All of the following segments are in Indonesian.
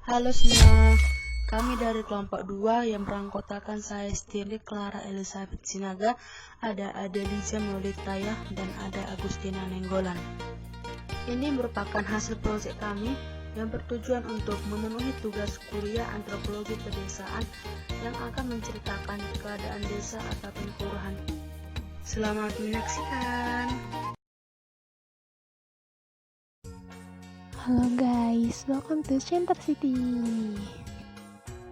Halo semua, kami dari kelompok 2 yang beranggotakan saya sendiri, Clara Elizabeth Sinaga, ada Adelisa Maulidaya, dan ada Agustina Nenggolan. Ini merupakan hasil proyek kami yang bertujuan untuk memenuhi tugas kuliah antropologi pedesaan yang akan menceritakan keadaan desa ataupun kelurahan. Selamat menyaksikan. Halo guys, welcome to Siantar City.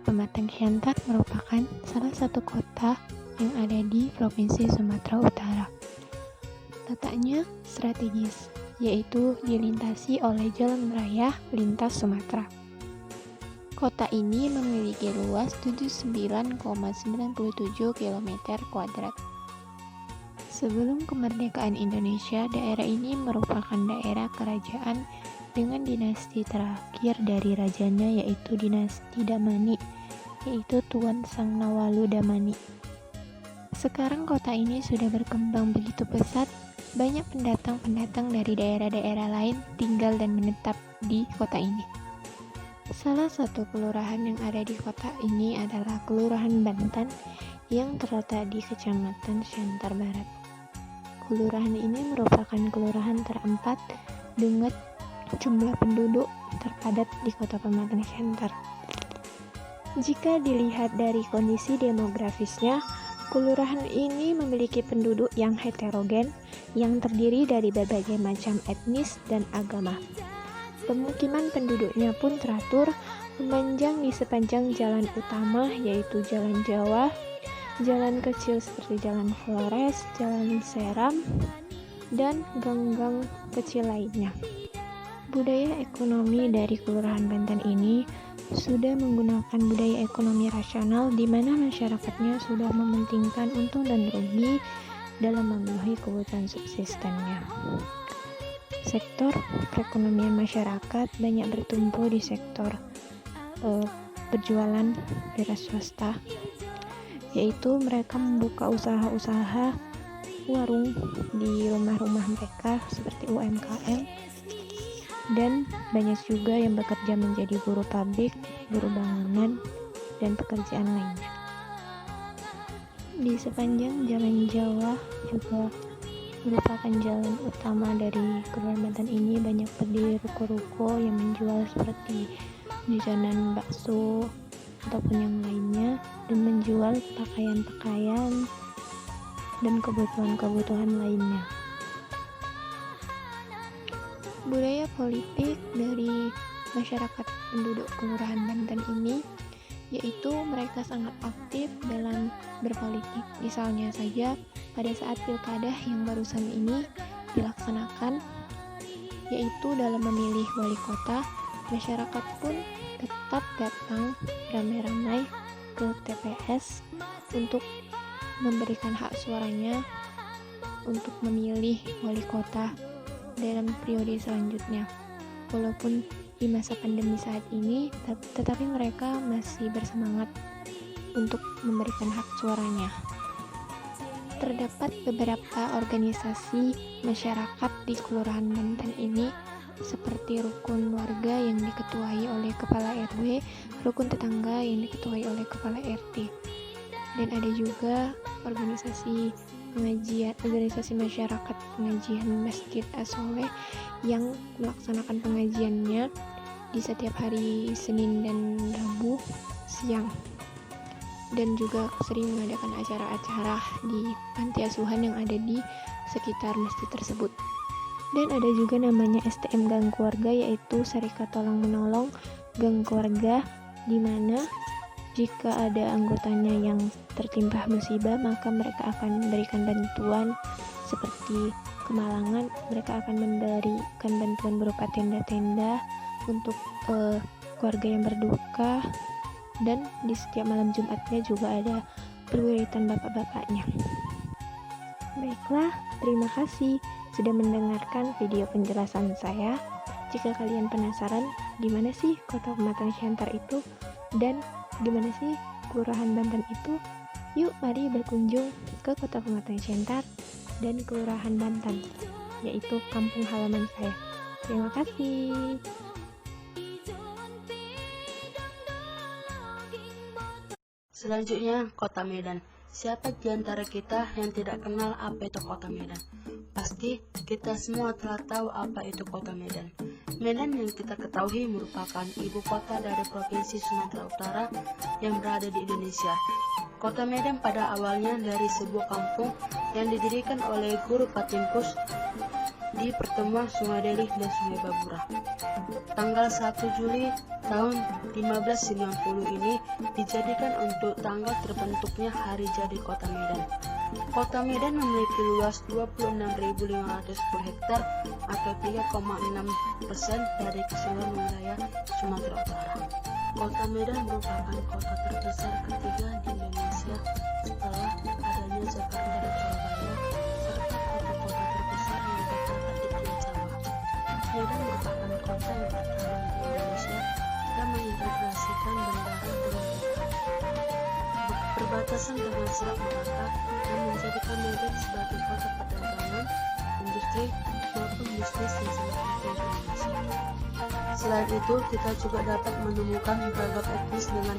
Pematang Siantar merupakan salah satu kota yang ada di Provinsi Sumatera Utara. Letaknya strategis, yaitu dilintasi oleh jalan raya lintas Sumatera. Kota ini memiliki luas 79,97 km². Sebelum kemerdekaan Indonesia, daerah ini merupakan daerah kerajaan dengan dinasti terakhir dari rajanya, yaitu dinasti Damani, yaitu Tuan Sang Nawalu Damani. Sekarang kota ini sudah berkembang begitu pesat, banyak pendatang-pendatang dari daerah-daerah lain tinggal dan menetap di kota ini. Salah satu kelurahan yang ada di kota ini adalah Kelurahan Bantan yang terletak di Kecamatan Siantar Barat. Kelurahan ini merupakan kelurahan terempat dengan jumlah penduduk terpadat di Kota Pematang Siantar. Jika dilihat dari kondisi demografisnya, kelurahan ini memiliki penduduk yang heterogen yang terdiri dari berbagai macam etnis dan agama. Pemukiman penduduknya pun teratur memanjang di sepanjang jalan utama, yaitu Jalan Jawa, jalan kecil seperti Jalan Flores, Jalan Seram, dan gang-gang kecil lainnya. Budaya ekonomi dari Kelurahan Bantan ini sudah menggunakan budaya ekonomi rasional, di mana masyarakatnya sudah mementingkan untung dan rugi dalam memenuhi kebutuhan subsistennya. Sektor perekonomian masyarakat banyak bertumpu di sektor berjualan beras swasta, yaitu mereka membuka usaha-usaha warung di rumah-rumah mereka seperti UMKM, dan banyak juga yang bekerja menjadi buruh pabrik, buruh bangunan, dan pekerjaan lainnya. Di sepanjang Jalan Jawa juga merupakan jalan utama dari Kelurahan Bantan ini, banyak berdiri ruko-ruko yang menjual seperti jajanan bakso ataupun yang lainnya, dan menjual pakaian-pakaian dan kebutuhan-kebutuhan lainnya. Budaya politik dari masyarakat penduduk Kelurahan Bantan ini, yaitu mereka sangat aktif dalam berpolitik. Misalnya saja pada saat pilkada yang barusan ini dilaksanakan, yaitu dalam memilih wali kota, masyarakat pun tetap datang ramai-ramai ke TPS untuk memberikan hak suaranya untuk memilih wali kota dalam periode selanjutnya. Walaupun di masa pandemi saat ini, tetapi mereka masih bersemangat untuk memberikan hak suaranya. Terdapat beberapa organisasi masyarakat di Kelurahan Bantan ini, seperti rukun warga yang diketuai oleh kepala RW, rukun tetangga yang diketuai oleh kepala RT, dan ada juga organisasi masyarakat pengajian Masjid As-Soleh yang melaksanakan pengajiannya di setiap hari Senin dan Rabu siang, dan juga sering mengadakan acara-acara di panti asuhan yang ada di sekitar masjid tersebut. Dan ada juga namanya STM Gang Keluarga, yaitu Serikat Tolong Menolong Gang Keluarga, di mana jika ada anggotanya yang tertimpa musibah, maka mereka akan memberikan bantuan seperti kemalangan. Mereka akan memberikan bantuan berupa tenda-tenda untuk keluarga yang berduka, dan di setiap malam Jumatnya juga ada perwiritan bapak-bapaknya. Baiklah, terima kasih sudah mendengarkan video penjelasan saya. Jika kalian penasaran di mana sih Kota Pematang Siantar itu dan di mana sih Kelurahan Bantan itu, yuk mari berkunjung ke Kota Pematang Siantar dan Kelurahan Bantan, yaitu kampung halaman saya. Terima kasih. Selanjutnya, Kota Medan. Siapa di antara kita yang tidak kenal apa itu Kota Medan? Pasti kita semua telah tahu apa itu Kota Medan. Medan yang kita ketahui merupakan ibu kota dari Provinsi Sumatera Utara yang berada di Indonesia. Kota Medan pada awalnya dari sebuah kampung yang didirikan oleh Guru Patimpus di pertemuan Sungai Deli dan Sungai Babura. Tanggal 1 Juli tahun 1590 ini dijadikan untuk tanggal terbentuknya hari jadi Kota Medan. Kota Medan memiliki luas 26.510 hektar atau 3,6% dari keseluruhan wilayah Sumatera Utara. Kota Medan merupakan kota terbesar ketiga di Indonesia setelah adanya Jakarta dan Surabaya, serta kota-kota terbesar yang terdapat di Pulau Jawa. Medan merupakan kota yang pertama di Indonesia yang mengintegrasikan bandara dengan berbatasan dengan Selat Malaka dan menjadikan Medan sebagai kota perdagangan, industri, maupun bisnis yang sangat penting di Indonesia. Selain itu, kita juga dapat menemukan beragam etnis dengan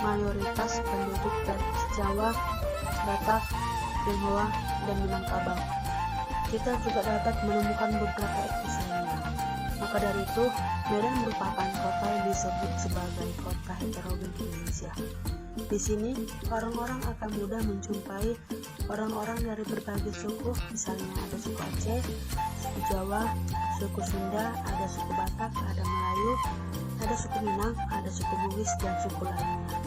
mayoritas penduduk dari Jawa, Batak, Tionghoa, dan Minangkabau. Kita juga dapat menemukan beberapa etnis lainnya. Maka dari itu, Medan merupakan kota yang disebut sebagai kota heterogen di Indonesia. Di sini, orang-orang akan mudah menjumpai orang-orang dari berbagai suku, misalnya ada suku Aceh, suku Jawa, suku Sunda, ada suku Batak, ada Melayu, ada suku Minang, ada suku Bugis, dan suku lainnya.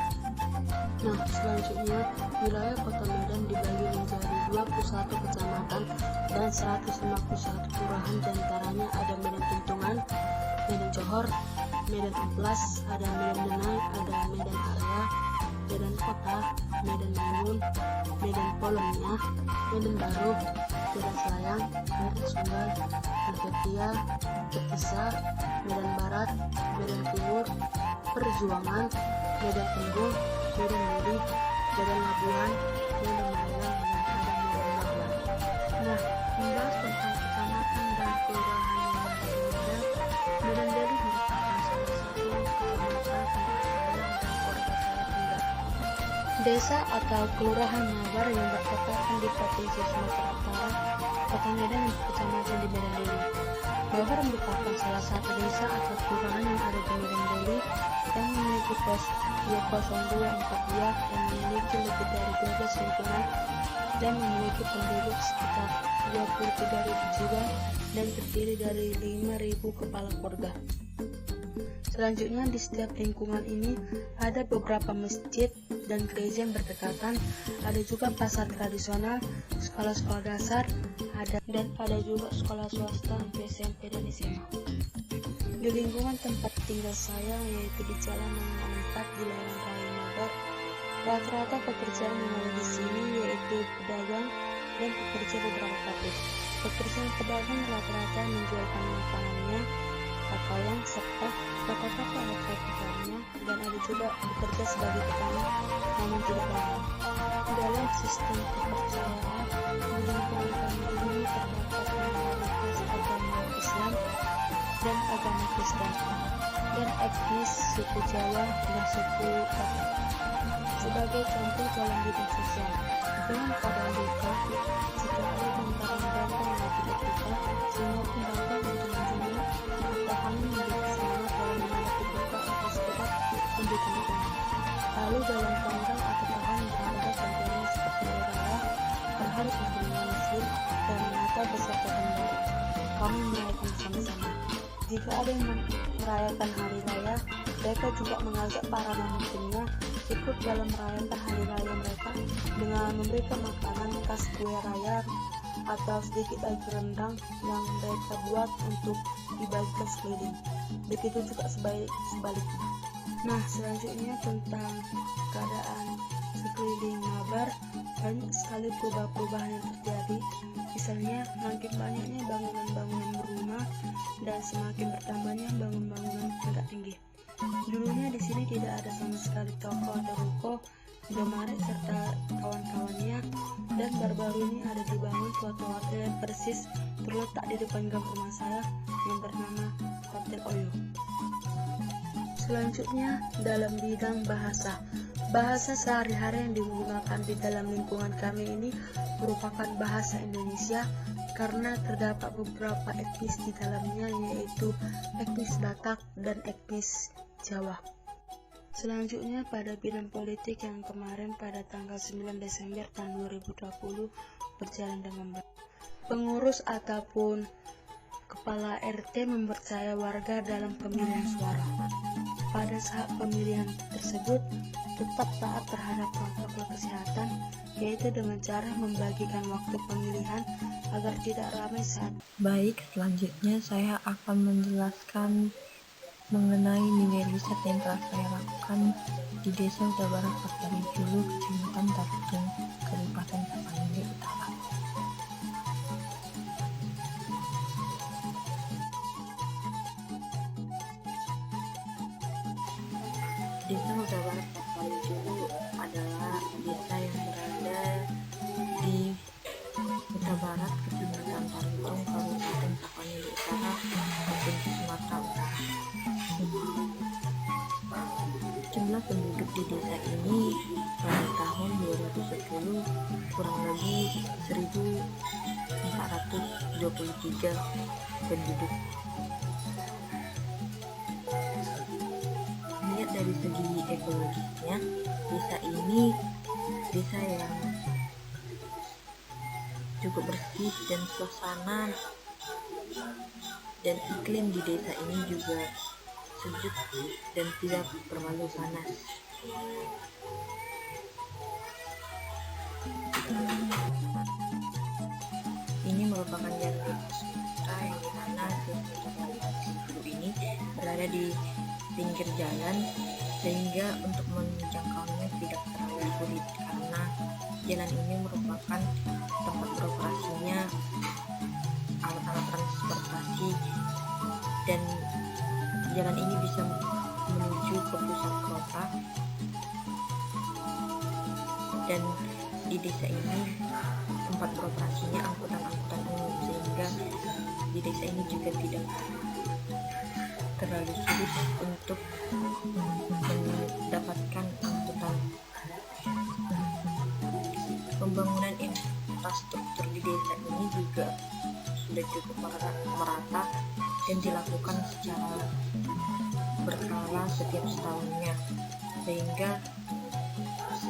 Nah, selanjutnya, wilayah Kota Medan dibagi menjadi 21 kecamatan dan 151 kelurahan, diantaranya ada Medan Tuntungan, Medan Johor, Medan Amplas, ada Medan Denai, ada Medan Area, Medan Kota, Medan Maimun, Medan Polomnya, Medan Baru, Medan Selayang, Medan Sunggal, Medan Betisa, Medan Barat, Medan Timur, Perjuangan, Medan Tembung, Medan Mudi, Medan Labuhan, Medan Malang, dan ada Medan Mahlan. Nah, membahas tentang kecamatan dan kelurahan yang ada di Medan, Medan Deli merupakan salah satu kecamatan yang terkenal dan keluarga saya tinggal. Desa atau kelurahan Nabar yang bertepatan di Provinsi Sumatera Utara, Kota Medan dan kecamatan di Medan Deli. Nabar merupakan salah satu desa atau kelurahan yang ada di Medan Deli yang memiliki pos 20242 yang memiliki lebih dari 12 lingkungan dan memiliki penduduk sekitar 23.000 jiwa dan terdiri dari 5.000 kepala keluarga. Selanjutnya, di setiap lingkungan ini ada beberapa masjid dan gereja yang berdekatan, ada juga pasar tradisional, sekolah-sekolah dasar, dan ada juga sekolah swasta untuk SMP dan SMA. Di lingkungan tempat tinggal saya, yaitu di Jalan Mangungan 4 di lereng Raya Nabar, rata-rata pekerjaan yang ada di sini yaitu pedagang dan pekerja beberapa pabrik. Pekerjaan pedagang rata-rata menjualkan makanannya, pakaian, serta toko-toko elektronikanya, dan ada juga bekerja sebagai petani namun tidak lama. Dalam sistem kepercayaan, di lingkungan kami ini terdapat mayoritas agama Islam dan agama Kristen, dan etnis suku Jawa dan suku Batak. Sebagai contoh dalam bidang sosial, dengan keadaan duka, jika ada bantaran bantang yang tidak kita, semua pun bangga untuk menjunjung tak hanya menjadi semangat dalam menghadapi duka atau sekedar memberikan dukungan. Lalu dalam tanggal atau tahun yang ada contohnya seperti Hari Raya, Hari Kemenangan Muslim, dan Natal beserta tahun baru, kami merayakan bersama-sama. Jika ada yang merayakan hari raya, mereka juga mengajak para pemimpinnya ikut dalam merayakan hari raya mereka dengan memberikan makanan khas kue raya atau sedikit daging rendang yang mereka buat untuk dibagikan sekeliling. Begitu juga sebaliknya. Nah, selanjutnya tentang keadaan sekeliling Nabar, banyak sekali perubahan-perubahan yang terjadi. Misalnya, makin banyaknya bangunan-bangunan berumah dan semakin bertambahnya bangunan-bangunan agak tinggi. Dulunya di sini tidak ada sama sekali toko atau ruko, Indomaret serta kawan-kawannya, dan baru-baru ini ada dibangun suatu hotel yang persis terletak di depan gang rumah saya yang bernama Hotel Oyo. Selanjutnya, dalam bidang bahasa, Bahasa sehari-hari yang digunakan di dalam lingkungan kami ini merupakan bahasa Indonesia karena terdapat beberapa etnis di dalamnya, yaitu etnis Batak dan etnis Jawa. Selanjutnya pada bidang politik yang kemarin pada tanggal 9 Desember tahun 2020 berjalan dengan baik. Pengurus ataupun kepala RT mempercaya warga dalam pemilihan suara. Pada saat pemilihan tersebut tetap taat terhadap protokol kesehatan, yaitu dengan cara membagikan waktu pemilihan agar tidak ramai saat. Baik, selanjutnya saya akan menjelaskan mengenai nilai riset yang telah saya lakukan di Desa Huta Barat Pasari Julu, Kecamatan Tarutung, Kabupaten Tapanuli Utara. Desa Huta Barat Pasari Julu adalah desa yang berada di Huta Barat, Kecamatan Tarutung, Kabupaten Tapanuli Utara, Provinsi Sumatera Utara. Jumlah penduduk di desa ini pada tahun 2010 kurang lebih 1.423 penduduk. Lihat dari segi ekologisnya, desa ini desa yang cukup bersih dan suasana dan iklim di desa ini juga sejuk dan tidak terlalu panas. Ini merupakan jalan lintas kota yang dimana desa ini berada di pinggir jalan, sehingga untuk menjangkaunya tidak terlalu sulit karena jalan ini merupakan tempat beroperasinya alat-alat transportasi, dan jalan ini bisa menuju ke pusat kota. Dan di desa ini tempat beroperasinya angkutan-angkutan umum, sehingga di desa ini juga tidak terlalu sulit untuk mendapatkan angkutan. Pembangunan infrastruktur di desa ini juga sudah cukup merata dan dilakukan secara berkala setiap setahunnya, sehingga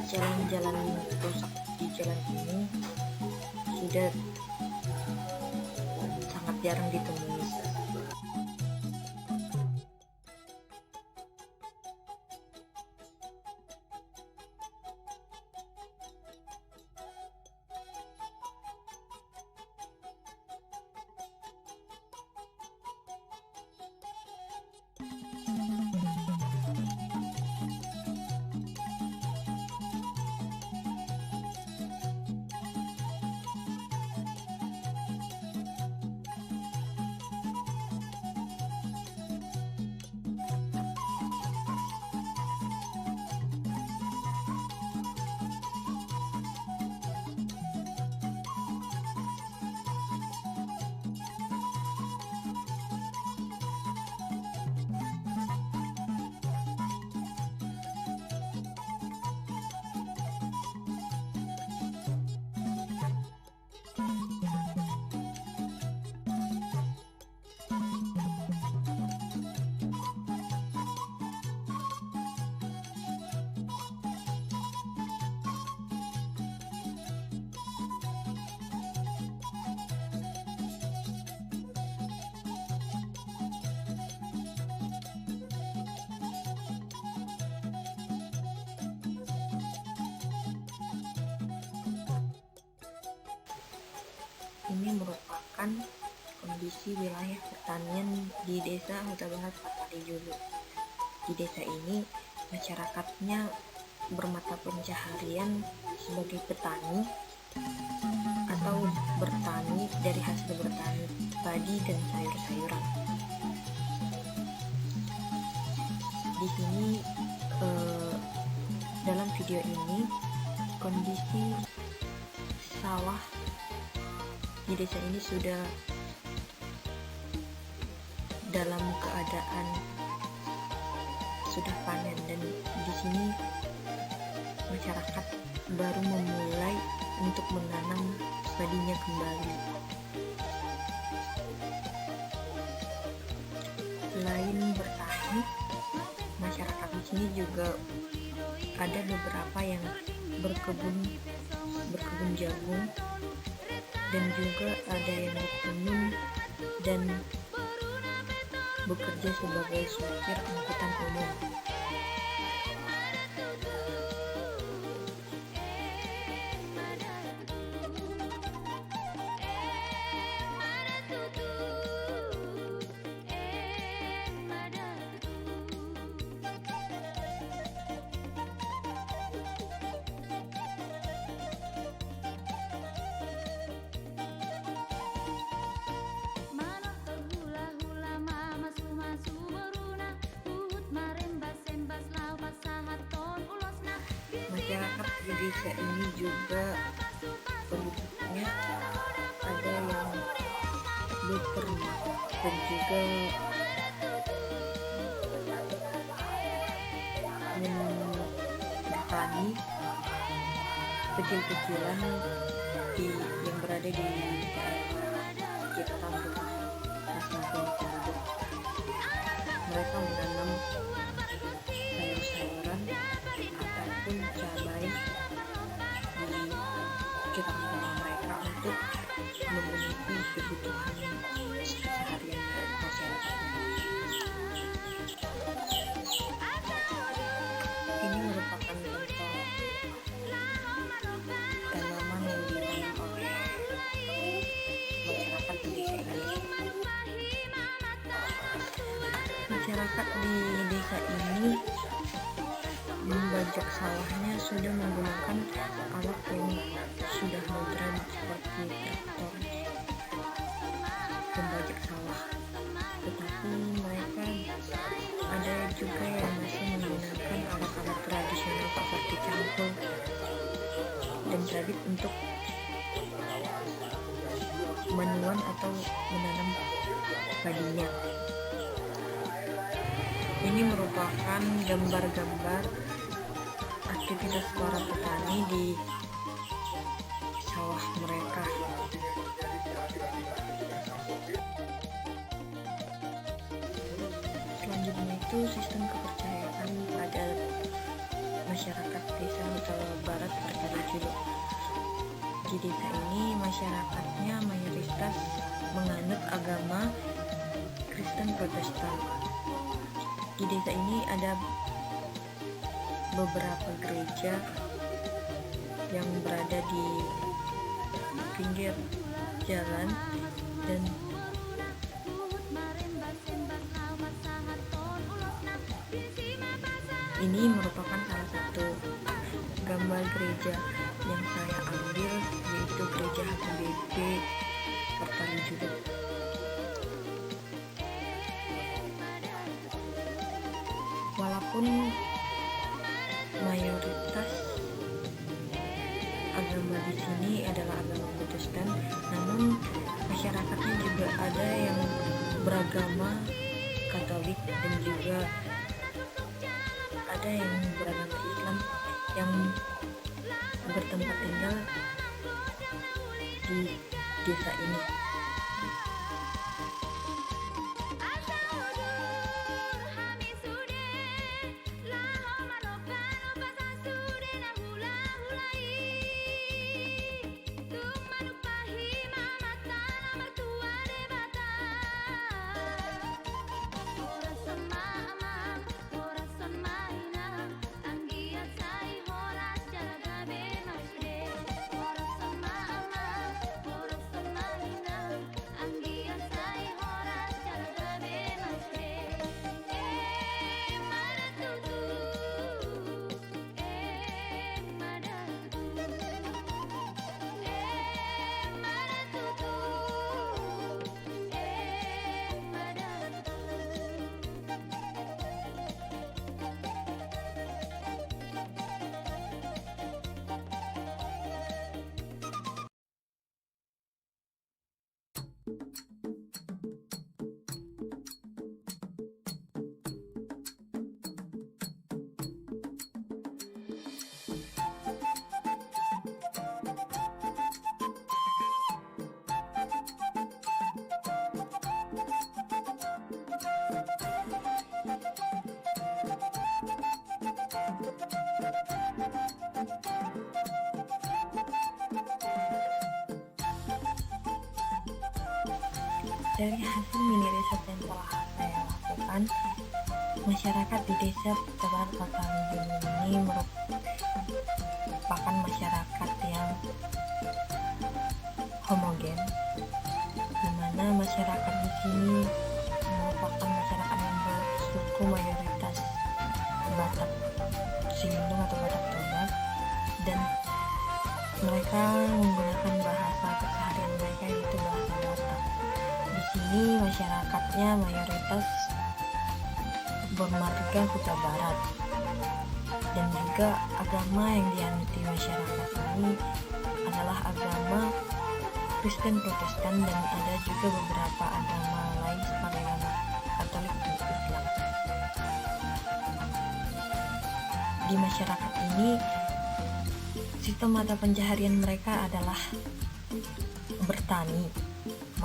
jalan-jalan rusak di jalan ini sudah sangat jarang ditemui. Ini merupakan kondisi wilayah pertanian di Desa Huta Barat Pasari Julu. Di desa ini masyarakatnya bermata pencaharian sebagai petani atau bertani dari hasil bertani padi dan sayur-sayuran. Di sini dalam video ini kondisi sawah di desa ini sudah dalam keadaan sudah panen, dan di sini masyarakat baru memulai untuk menanam padinya kembali. Selain bertani, masyarakat di sini juga ada beberapa yang berkebun jagung, dan juga ada yang bertenun dan bekerja sebagai supir angkutan umum. Masyarakat di desa ini juga penduduknya ada yang beternak dan juga bertani kecil-kecilan yang berada di sekitar masing-masing penduduk. Mereka menanam sayur-sayuran ataupun cabai di sekitar rumah mereka untuk memenuhi kebutuhan seharian masyarakat. Ini merupakan contoh tanaman yang ditanam oleh masyarakat di desa ini. Masyarakat di desa ini membajak sawahnya sudah menggunakan alat yang sudah modern seperti traktor pembajak sawah, tetapi mereka ada juga yang masih menggunakan alat-alat tradisional seperti cangkul dan sabit untuk menuan atau menanam padinya. Ini merupakan gambar-gambar aktivitas para petani di sawah mereka. Selanjutnya itu sistem kepercayaan pada masyarakat desa Huta Barat Pertari. Di desa ini masyarakatnya mayoritas menganut agama Kristen Protestan. Di desa ini ada beberapa gereja yang berada di pinggir jalan, dan ini merupakan salah satu gambar gereja yang saya ambil, yaitu gereja HKBP Pertari Juluk. Walaupun mayoritas agama di sini adalah agama Protestan, namun masyarakatnya juga ada yang beragama Katolik dan juga ada yang beragama Islam yang bertempat tinggal di desa ini. Dari hasil mini riset yang telah saya lakukan, masyarakat di desa Kuta Barat Patahan Julu ini merupakan masyarakat yang homogen, di mana masyarakat di sini merupakan masyarakat yang bersuku mayoritas Batak Silindung atau Batak Toba, dan mereka menggunakan bahasa keseharian mereka yaitu bahasa Batak. Di sini masyarakatnya mayoritas bermarga Kuta Barat, dan juga agama yang dianuti masyarakat ini adalah agama Kristen Protestan, dan ada juga beberapa agama lain seperti agama Katolik dan Islam. Di masyarakat ini, sistem mata pencaharian mereka adalah bertani,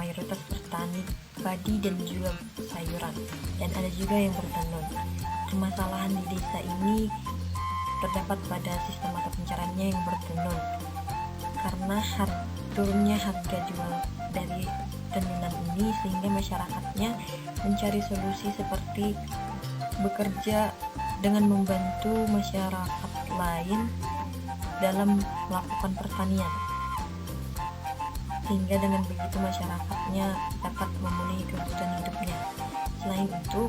mayoritas bertani padi dan juga sayuran, dan ada juga yang bertenun. Permasalahan di desa ini terdapat pada sistem mata pencahariannya yang bertenun, karena turunnya harga jual dari tenunan ini, sehingga masyarakatnya mencari solusi seperti bekerja dengan membantu masyarakat lain dalam melakukan pertanian, sehingga dengan begitu masyarakatnya dapat memenuhi kebutuhan hidupnya. Selain itu,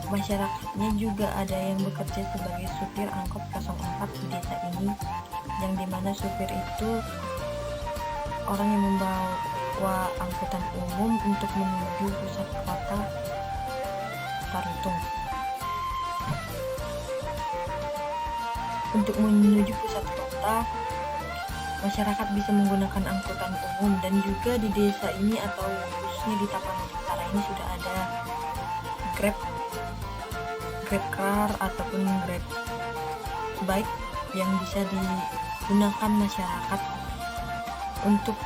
masyarakatnya juga ada yang bekerja sebagai supir angkot 04 di desa ini, yang dimana supir itu orang yang membawa angkutan umum untuk menuju pusat kota Tarutung. Untuk menuju pusat kota, masyarakat bisa menggunakan angkutan umum, dan juga di desa ini atau khususnya di Tapanuli Utara ini sudah ada Grab car ataupun Grab bike yang bisa digunakan masyarakat untuk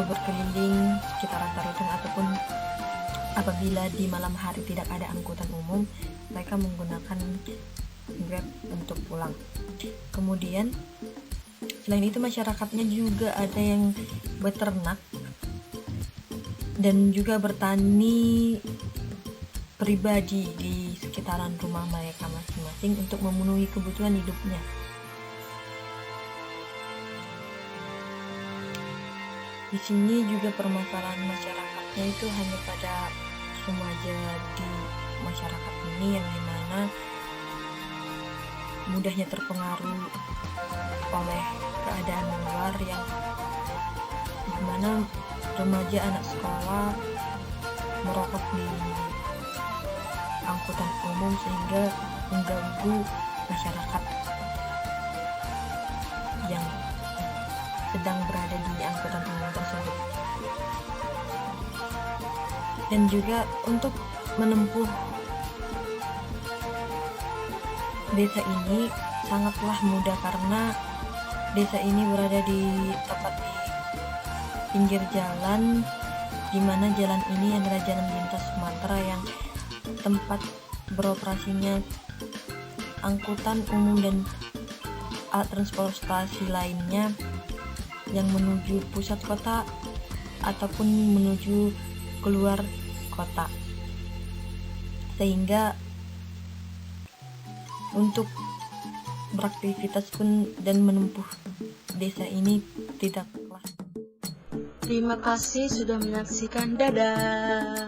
berkeliling sekitaran Tarutung, ataupun apabila di malam hari tidak ada angkutan umum, mereka menggunakan Grab untuk pulang. Kemudian selain itu, masyarakatnya juga ada yang beternak dan juga bertani pribadi di sekitaran rumah mereka masing-masing untuk memenuhi kebutuhan hidupnya. Di sini juga permasalahan masyarakatnya itu hanya pada remaja di masyarakat ini, yang dimana mudahnya terpengaruh oleh keadaan luar, yang dimana remaja anak sekolah merokok di angkutan umum sehingga mengganggu masyarakat yang sedang berada di angkutan umum tersebut. Dan juga untuk menempuh desa ini sangatlah mudah, karena desa ini berada tepat di pinggir jalan, di mana jalan ini adalah jalan lintas Sumatera yang tempat beroperasinya angkutan umum dan alat transportasi lainnya yang menuju pusat kota ataupun menuju keluar kota, sehingga untuk beraktivitas pun dan menempuh desa ini tidaklah. Terima kasih sudah menyaksikan. Dadah.